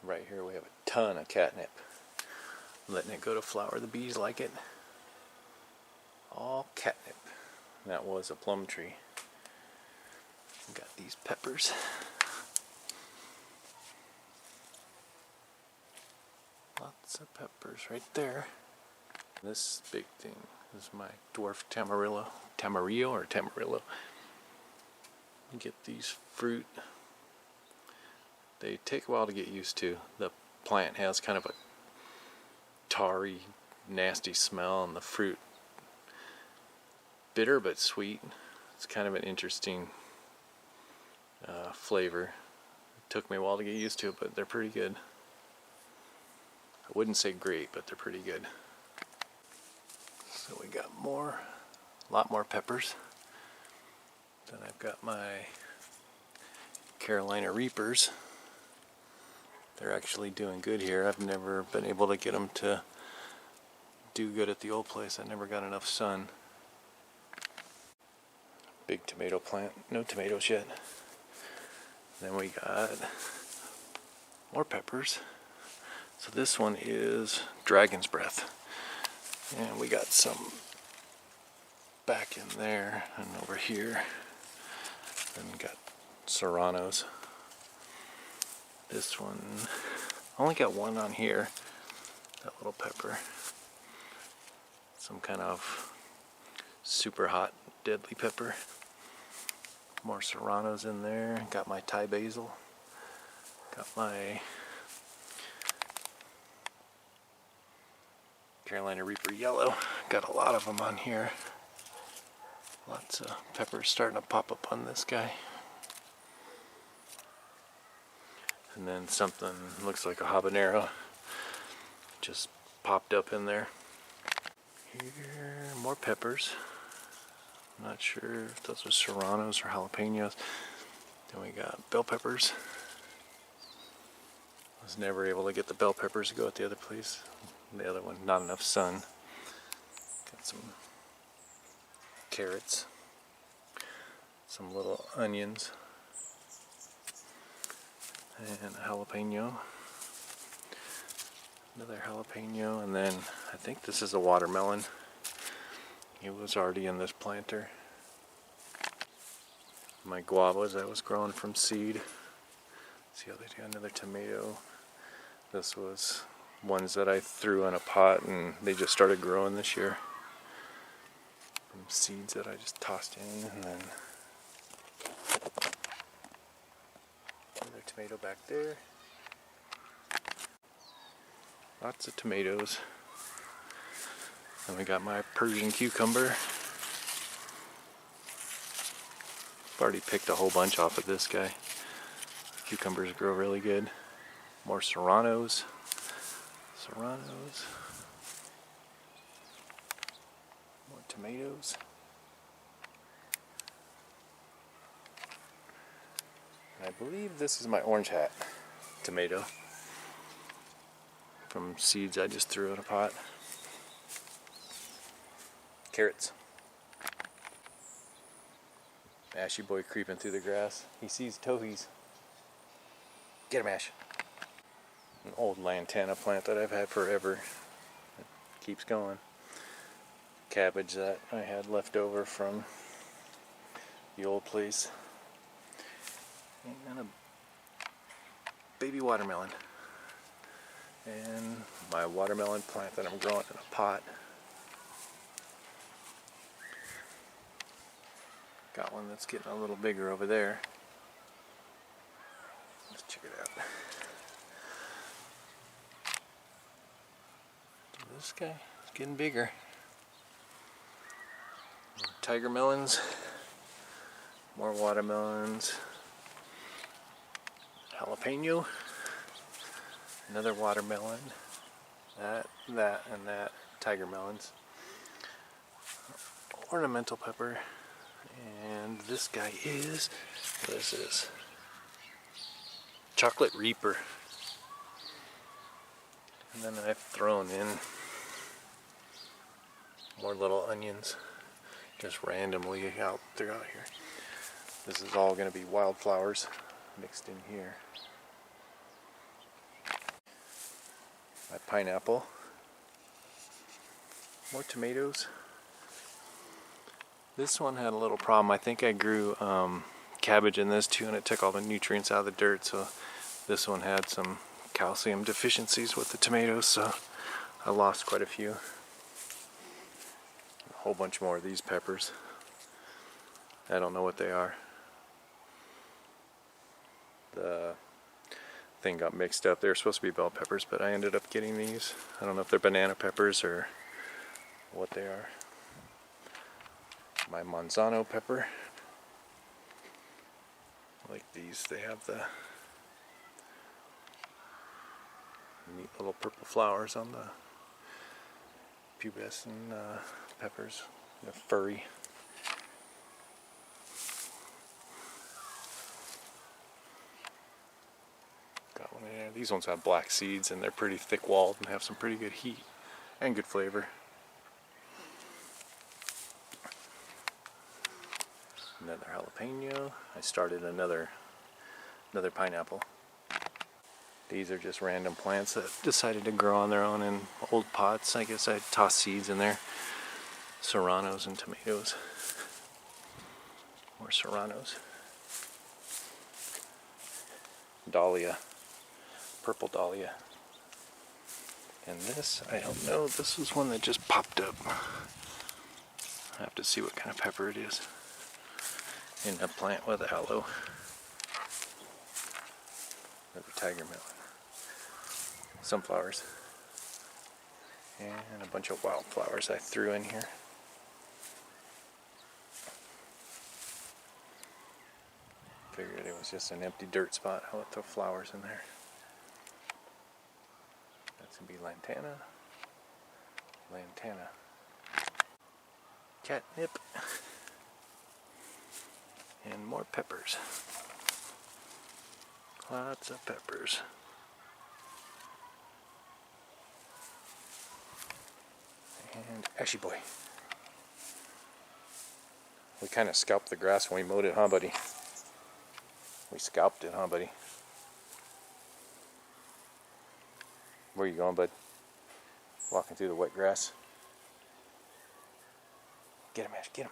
Right here we have a ton of catnip. Letting it go to flower. The bees like it. All catnip. That was a plum tree. Got these peppers. Lots of peppers right there. This big thing is my dwarf tamarillo or tamarillo. You get these fruit. They take a while to get used to. The plant has kind of a tarry, nasty smell, and the fruit bitter but sweet. It's kind of an interesting flavor. It took me a while to get used to it, but they're pretty good. I wouldn't say great, but they're pretty good. So we got a lot more peppers. Then I've got my Carolina Reapers. They're actually doing good here. I've never been able to get them to do good at the old place. I never got enough sun. Big tomato plant. No tomatoes yet. Then we got more peppers. So this one is Dragon's Breath. And we got some back in there and over here. Then we got Serranos. This one, I only got one on here. That little pepper. Some kind of super hot, deadly pepper. More Serranos in there. Got my Thai basil. Got my Carolina Reaper yellow. Got a lot of them on here. Lots of peppers starting to pop up on this guy. And then something looks like a habanero just popped up in there. Here, more peppers. I'm not sure if those are serranos or jalapenos. Then we got bell peppers. I was never able to get the bell peppers to go at the other place. The other one, not enough sun. Got some carrots. Some little onions. And a jalapeno. Another jalapeno, and then I think this is a watermelon. It was already in this planter. My guavas I was growing from seed. See how they do. Another tomato. This was ones that I threw in a pot and they just started growing this year. From seeds that I just tossed in, and then another tomato back there. Lots of tomatoes. And we got my Persian cucumber. I've already picked a whole bunch off of this guy. Cucumbers grow really good. More serranos. Serranos. More tomatoes. And I believe this is my orange hat tomato. From seeds I just threw in a pot. Carrots. Ashy boy creeping through the grass. He sees towhees. Get him, Ash. An old lantana plant that I've had forever. It keeps going. Cabbage that I had left over from the old place. And a baby watermelon. And my watermelon plant that I'm growing in a pot. Got one that's getting a little bigger over there. Let's check it out. This guy is getting bigger. More tiger melons. More watermelons. Jalapeno. Another watermelon, that, and that, tiger melons, ornamental pepper, and this guy is, what is this? Chocolate Reaper. And then I've thrown in more little onions, just randomly out throughout here. This is all going to be wildflowers mixed in here. My pineapple. More tomatoes. This one had a little problem. I think I grew cabbage in this too, and it took all the nutrients out of the dirt, so this one had some calcium deficiencies with the tomatoes, so I lost quite a few. A whole bunch more of these peppers. I don't know what they are. The thing got mixed up. They were supposed to be bell peppers, but I ended up getting these. I don't know if they're banana peppers or what they are. My Manzano pepper. I like these. They have the neat little purple flowers on the pubescent peppers. They're furry. Got one in there. These ones have black seeds and they're pretty thick walled and have some pretty good heat and good flavor. Another jalapeno. I started another pineapple. These are just random plants that decided to grow on their own in old pots. I guess I tossed seeds in there. Serranos and tomatoes. More serranos. Dahlia. Purple dahlia. And this, I don't know. This was one that just popped up. I have to see what kind of pepper it is. In a plant with aloe. Another tiger melon. Sunflowers. And a bunch of wildflowers I threw in here. Figured it was just an empty dirt spot. I'll throw flowers in there. That's gonna be lantana. Lantana. Catnip. And more peppers. Lots of peppers. And Ashy Boy. We kind of scalped the grass when we mowed it, huh, buddy? We scalped it, huh, buddy? Where you going, bud? Walking through the wet grass. Get him, Ash, get him.